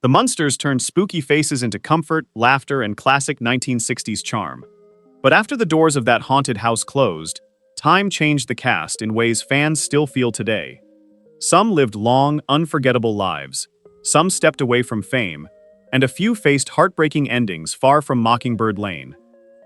The Munsters turned spooky faces into comfort, laughter, and classic 1960s charm. But after the doors of that haunted house closed, time changed the cast in ways fans still feel today. Some lived long, unforgettable lives, some stepped away from fame, and a few faced heartbreaking endings far from Mockingbird Lane.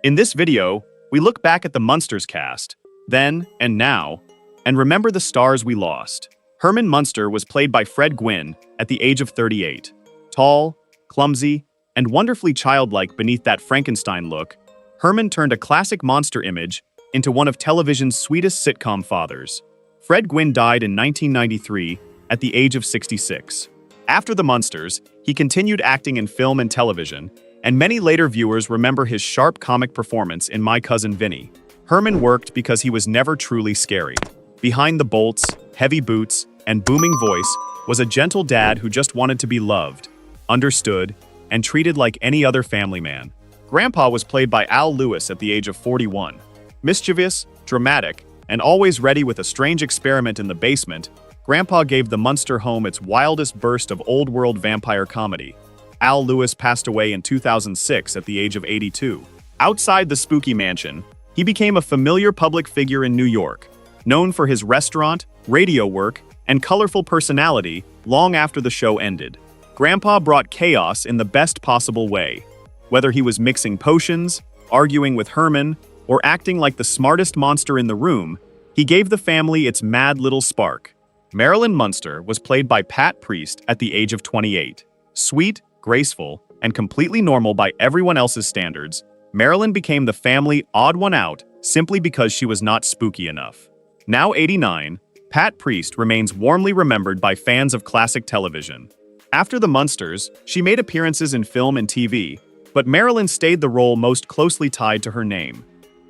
In this video, we look back at the Munsters cast, then and now, and remember the stars we lost. Herman Munster was played by Fred Gwynne at the age of 38. Tall, clumsy, and wonderfully childlike beneath that Frankenstein look, Herman turned a classic monster image into one of television's sweetest sitcom fathers. Fred Gwynne died in 1993 at the age of 66. After the Munsters, he continued acting in film and television, and many later viewers remember his sharp comic performance in My Cousin Vinny. Herman worked because he was never truly scary. Behind the bolts, heavy boots, and booming voice was a gentle dad who just wanted to be loved, understood, and treated like any other family man. Grandpa was played by Al Lewis at the age of 41. Mischievous, dramatic, and always ready with a strange experiment in the basement, Grandpa gave the Munster home its wildest burst of old-world vampire comedy. Al Lewis passed away in 2006 at the age of 82. Outside the spooky mansion, he became a familiar public figure in New York, known for his restaurant, radio work, and colorful personality long after the show ended. Grandpa brought chaos in the best possible way. Whether he was mixing potions, arguing with Herman, or acting like the smartest monster in the room, he gave the family its mad little spark. Marilyn Munster was played by Pat Priest at the age of 28. Sweet, graceful, and completely normal by everyone else's standards, Marilyn became the family odd one out simply because she was not spooky enough. Now 89, Pat Priest remains warmly remembered by fans of classic television. After the Munsters, she made appearances in film and TV, but Marilyn stayed the role most closely tied to her name.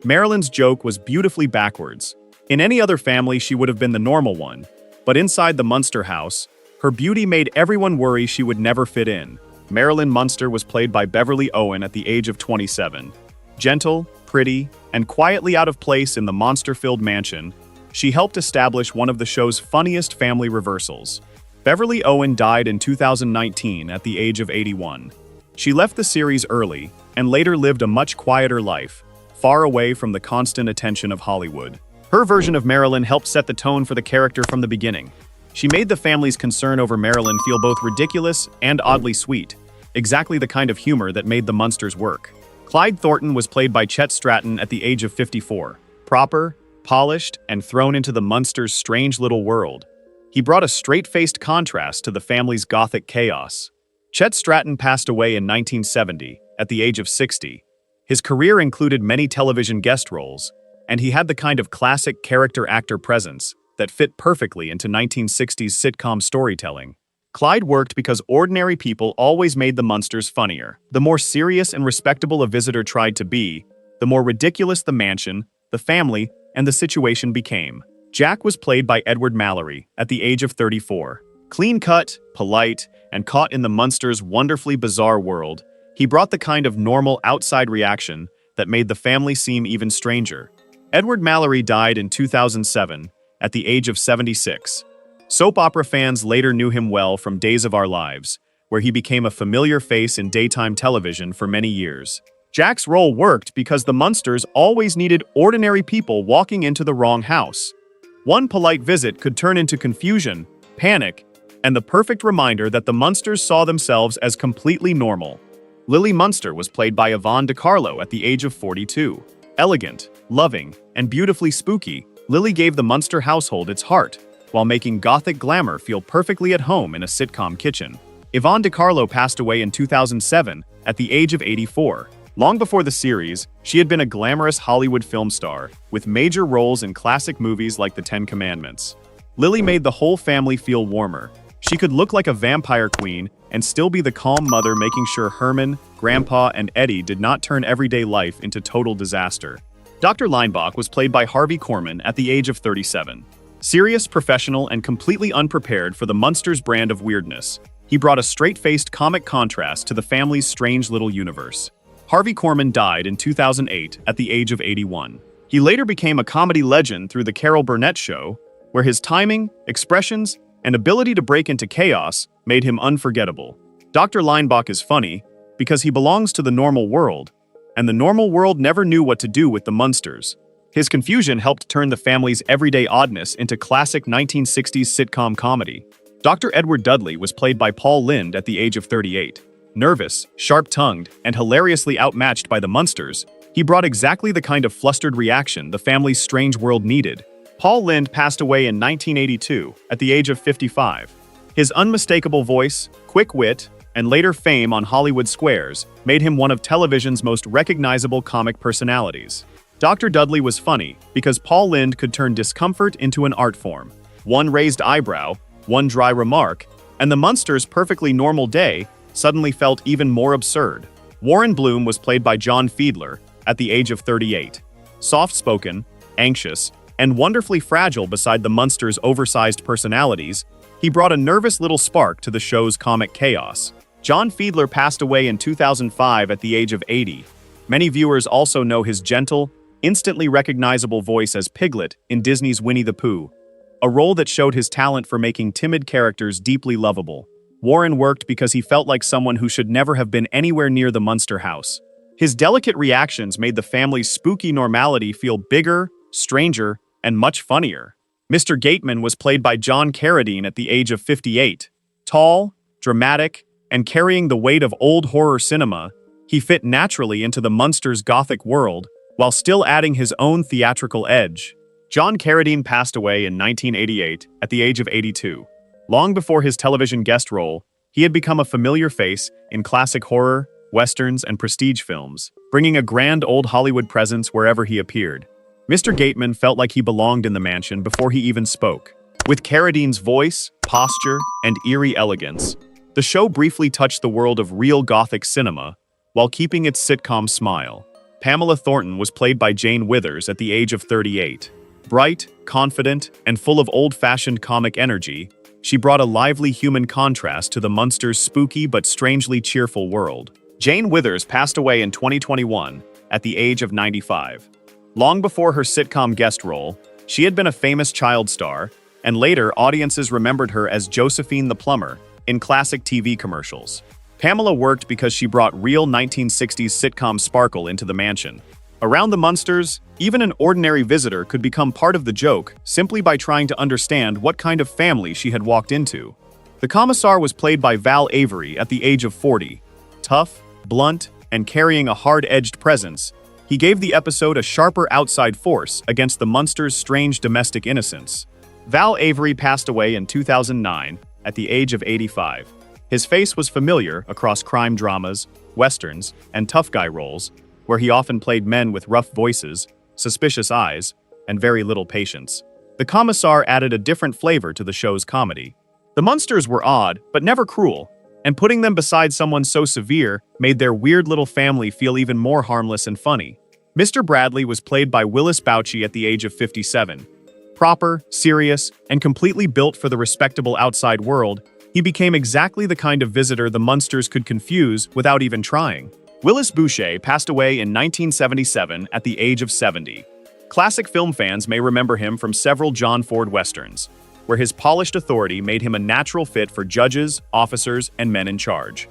Marilyn's joke was beautifully backwards. In any other family, she would have been the normal one, but inside the Munster house, her beauty made everyone worry she would never fit in. Marilyn Munster was played by Beverley Owen at the age of 27. Gentle, pretty, and quietly out of place in the monster-filled mansion, she helped establish one of the show's funniest family reversals. Beverley Owen died in 2019 at the age of 81. She left the series early and later lived a much quieter life, far away from the constant attention of Hollywood. Her version of Marilyn helped set the tone for the character from the beginning. She made the family's concern over Marilyn feel both ridiculous and oddly sweet, exactly the kind of humor that made the Munsters work. Clyde Thornton was played by Chet Stratton at the age of 54. Proper, polished, and thrown into the Munsters' strange little world, he brought a straight-faced contrast to the family's gothic chaos. Chet Stratton passed away in 1970, at the age of 60. His career included many television guest roles, and he had the kind of classic character-actor presence that fit perfectly into 1960s sitcom storytelling. Clyde worked because ordinary people always made the Munsters funnier. The more serious and respectable a visitor tried to be, the more ridiculous the mansion, the family, and the situation became. Jack was played by Edward Mallory at the age of 34. Clean-cut, polite, and caught in the Munsters' wonderfully bizarre world, he brought the kind of normal outside reaction that made the family seem even stranger. Edward Mallory died in 2007 at the age of 76. Soap opera fans later knew him well from Days of Our Lives, where he became a familiar face in daytime television for many years. Jack's role worked because the Munsters always needed ordinary people walking into the wrong house. One polite visit could turn into confusion, panic, and the perfect reminder that the Munsters saw themselves as completely normal. Lily Munster was played by Yvonne De Carlo at the age of 42. Elegant, loving, and beautifully spooky, Lily gave the Munster household its heart, while making gothic glamour feel perfectly at home in a sitcom kitchen. Yvonne De Carlo passed away in 2007 at the age of 84. Long before the series, she had been a glamorous Hollywood film star, with major roles in classic movies like The Ten Commandments. Lily made the whole family feel warmer. She could look like a vampire queen and still be the calm mother making sure Herman, Grandpa, and Eddie did not turn everyday life into total disaster. Dr. Leinbach was played by Harvey Korman at the age of 37. Serious, professional, and completely unprepared for the Munsters brand of weirdness, he brought a straight-faced comic contrast to the family's strange little universe. Harvey Korman died in 2008 at the age of 81. He later became a comedy legend through The Carol Burnett Show, where his timing, expressions, and ability to break into chaos made him unforgettable. Dr. Leinbach is funny because he belongs to the normal world, and the normal world never knew what to do with the Munsters. His confusion helped turn the family's everyday oddness into classic 1960s sitcom comedy. Dr. Edward Dudley was played by Paul Lynde at the age of 38. Nervous, sharp-tongued, and hilariously outmatched by the Munsters, he brought exactly the kind of flustered reaction the family's strange world needed. Paul Lynde passed away in 1982 at the age of 55. His unmistakable voice, quick wit, and later fame on Hollywood squares made him one of television's most recognizable comic personalities. Dr. Dudley was funny because Paul Lynde could turn discomfort into an art form. One raised eyebrow, one dry remark, and the Munsters' perfectly normal day suddenly felt even more absurd. Warren Bloom was played by John Fiedler at the age of 38. Soft-spoken, anxious, and wonderfully fragile beside the Munsters' oversized personalities, he brought a nervous little spark to the show's comic chaos. John Fiedler passed away in 2005 at the age of 80. Many viewers also know his gentle, instantly recognizable voice as Piglet in Disney's Winnie the Pooh, a role that showed his talent for making timid characters deeply lovable. Warren worked because he felt like someone who should never have been anywhere near the Munster house. His delicate reactions made the family's spooky normality feel bigger, stranger, and much funnier. Mr. Gateman was played by John Carradine at the age of 58. Tall, dramatic, and carrying the weight of old horror cinema, he fit naturally into the Munsters' gothic world, while still adding his own theatrical edge. John Carradine passed away in 1988 at the age of 82. Long before his television guest role, he had become a familiar face in classic horror, westerns, and prestige films, bringing a grand old Hollywood presence wherever he appeared. Mr. Gateman felt like he belonged in the mansion before he even spoke. With Carradine's voice, posture, and eerie elegance, the show briefly touched the world of real Gothic cinema while keeping its sitcom smile. Pamela Thornton was played by Jane Withers at the age of 38. Bright, confident, and full of old-fashioned comic energy, she brought a lively human contrast to the Munsters' spooky but strangely cheerful world. Jane Withers passed away in 2021 at the age of 95. Long before her sitcom guest role, she had been a famous child star, and later audiences remembered her as Josephine the Plumber in classic TV commercials. Pamela worked because she brought real 1960s sitcom sparkle into the mansion. Around the Munsters, even an ordinary visitor could become part of the joke simply by trying to understand what kind of family she had walked into. The commissar was played by Val Avery at the age of 40. Tough, blunt, and carrying a hard-edged presence, he gave the episode a sharper outside force against the Munsters' strange domestic innocence. Val Avery passed away in 2009 at the age of 85. His face was familiar across crime dramas, westerns, and tough guy roles, where he often played men with rough voices, suspicious eyes, and very little patience. The commissar added a different flavor to the show's comedy. The Munsters were odd, but never cruel, and putting them beside someone so severe made their weird little family feel even more harmless and funny. Mr. Bradley was played by Willis Bouchy at the age of 57. Proper, serious, and completely built for the respectable outside world, he became exactly the kind of visitor the Munsters could confuse without even trying. Willis Bouchy passed away in 1977 at the age of 70. Classic film fans may remember him from several John Ford westerns, where his polished authority made him a natural fit for judges, officers, and men in charge.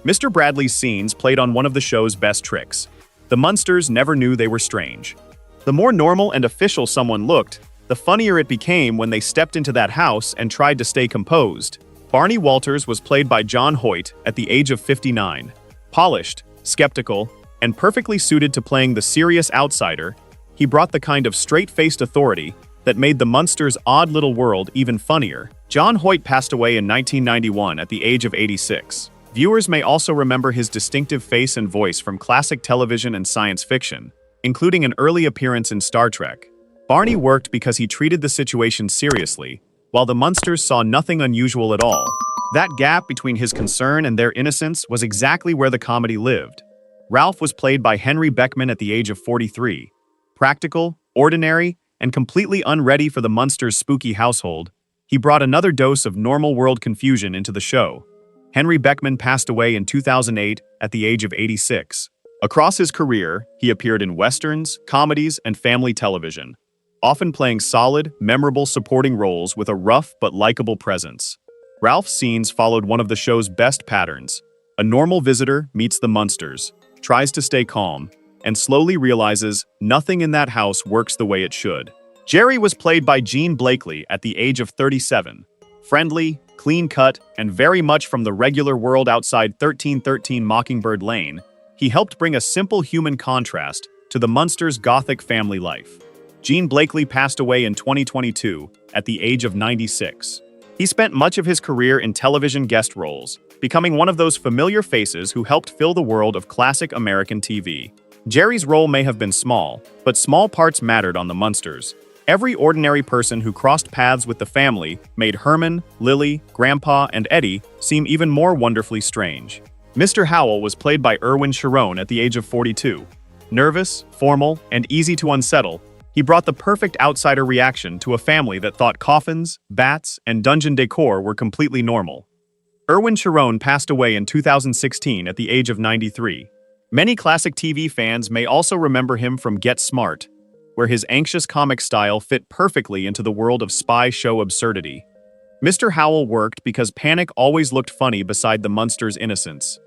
Mr. Bradley's scenes played on one of the show's best tricks. The Munsters never knew they were strange. The more normal and official someone looked, the funnier it became when they stepped into that house and tried to stay composed. Barney Walters was played by John Hoyt at the age of 59. Polished, skeptical, and perfectly suited to playing the serious outsider, he brought the kind of straight-faced authority that made the Munsters' odd little world even funnier. John Hoyt passed away in 1991 at the age of 86. Viewers may also remember his distinctive face and voice from classic television and science fiction, including an early appearance in Star Trek. Barney worked because he treated the situation seriously, while the Munsters saw nothing unusual at all. That gap between his concern and their innocence was exactly where the comedy lived. Ralph was played by Henry Beckman at the age of 43. Practical, ordinary, and completely unready for the Munsters' spooky household, he brought another dose of normal world confusion into the show. Henry Beckman passed away in 2008 at the age of 86. Across his career, he appeared in westerns, comedies, and family television, often playing solid, memorable supporting roles with a rough but likable presence. Ralph's scenes followed one of the show's best patterns. A normal visitor meets the Munsters, tries to stay calm, and slowly realizes nothing in that house works the way it should. Jerry was played by Jean Blakely at the age of 37. Friendly, clean-cut, and very much from the regular world outside 1313 Mockingbird Lane, he helped bring a simple human contrast to the Munsters' gothic family life. Jean Blakely passed away in 2022 at the age of 96. He spent much of his career in television guest roles, becoming one of those familiar faces who helped fill the world of classic American TV. Jerry's role may have been small, but small parts mattered on the Munsters. Every ordinary person who crossed paths with the family made Herman, Lily, Grandpa, and Eddie seem even more wonderfully strange. Mr. Howell was played by Erwin Sharon at the age of 42. Nervous, formal, and easy to unsettle, he brought the perfect outsider reaction to a family that thought coffins, bats, and dungeon decor were completely normal. Erwin Sharon passed away in 2016 at the age of 93. Many classic TV fans may also remember him from Get Smart, where his anxious comic style fit perfectly into the world of spy show absurdity. Mr. Howell worked because panic always looked funny beside the Munsters' innocence.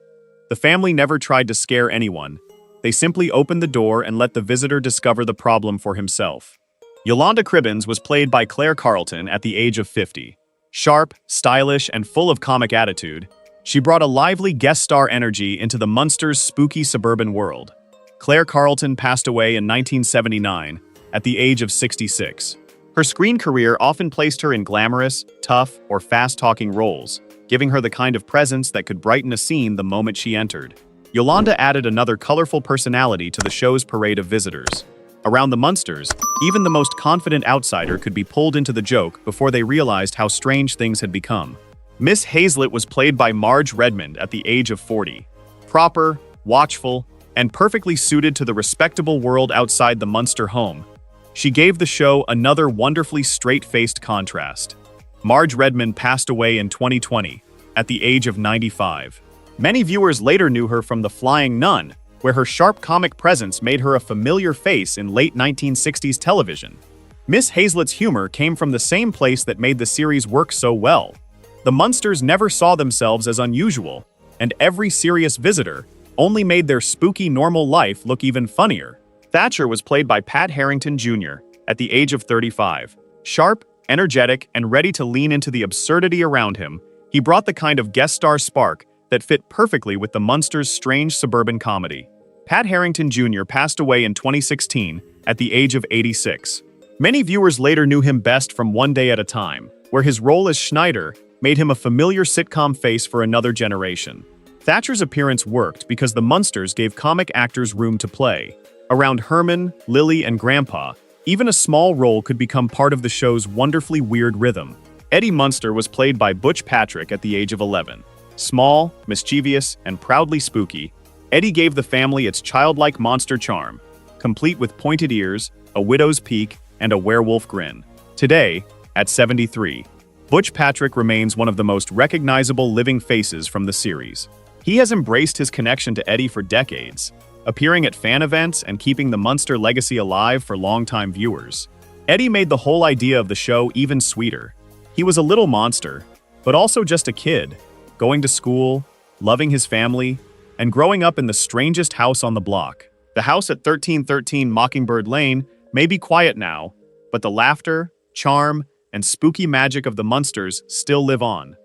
The family never tried to scare anyone. They simply opened the door and let the visitor discover the problem for himself. Yolanda Cribbins was played by Claire Carlton at the age of 50. Sharp, stylish, and full of comic attitude, she brought a lively guest star energy into the Munsters' spooky suburban world. Claire Carlton passed away in 1979 at the age of 66. Her screen career often placed her in glamorous, tough, or fast-talking roles, giving her the kind of presence that could brighten a scene the moment she entered. Yolanda added another colorful personality to the show's parade of visitors. Around the Munsters, even the most confident outsider could be pulled into the joke before they realized how strange things had become. Miss Hazlitt was played by Marge Redmond at the age of 40. Proper, watchful, and perfectly suited to the respectable world outside the Munster home, she gave the show another wonderfully straight-faced contrast. Marge Redmond passed away in 2020, at the age of 95. Many viewers later knew her from The Flying Nun, where her sharp comic presence made her a familiar face in late 1960s television. Miss Hazlitt's humor came from the same place that made the series work so well. The Munsters never saw themselves as unusual, and every serious visitor only made their spooky normal life look even funnier. Thatcher was played by Pat Harrington Jr. at the age of 35. Sharp, energetic, and ready to lean into the absurdity around him, he brought the kind of guest star spark that fit perfectly with the Munsters' strange suburban comedy. Pat Harrington Jr. passed away in 2016 at the age of 86. Many viewers later knew him best from One Day at a Time, where his role as Schneider made him a familiar sitcom face for another generation. Thatcher's appearance worked because the Munsters gave comic actors room to play. Around Herman, Lily, and Grandpa, even a small role could become part of the show's wonderfully weird rhythm. Eddie Munster was played by Butch Patrick at the age of 11. Small, mischievous, and proudly spooky, Eddie gave the family its childlike monster charm, complete with pointed ears, a widow's peak, and a werewolf grin. Today, at 73, Butch Patrick remains one of the most recognizable living faces from the series. He has embraced his connection to Eddie for decades, appearing at fan events and keeping the Munster legacy alive for longtime viewers. Eddie made the whole idea of the show even sweeter. He was a little monster, but also just a kid, going to school, loving his family, and growing up in the strangest house on the block. The house at 1313 Mockingbird Lane may be quiet now, but the laughter, charm, and spooky magic of the Munsters still live on.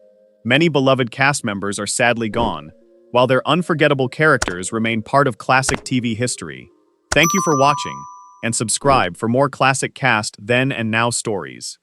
Many beloved cast members are sadly gone, while their unforgettable characters remain part of classic TV history. Thank you for watching, and subscribe for more classic cast then and now stories.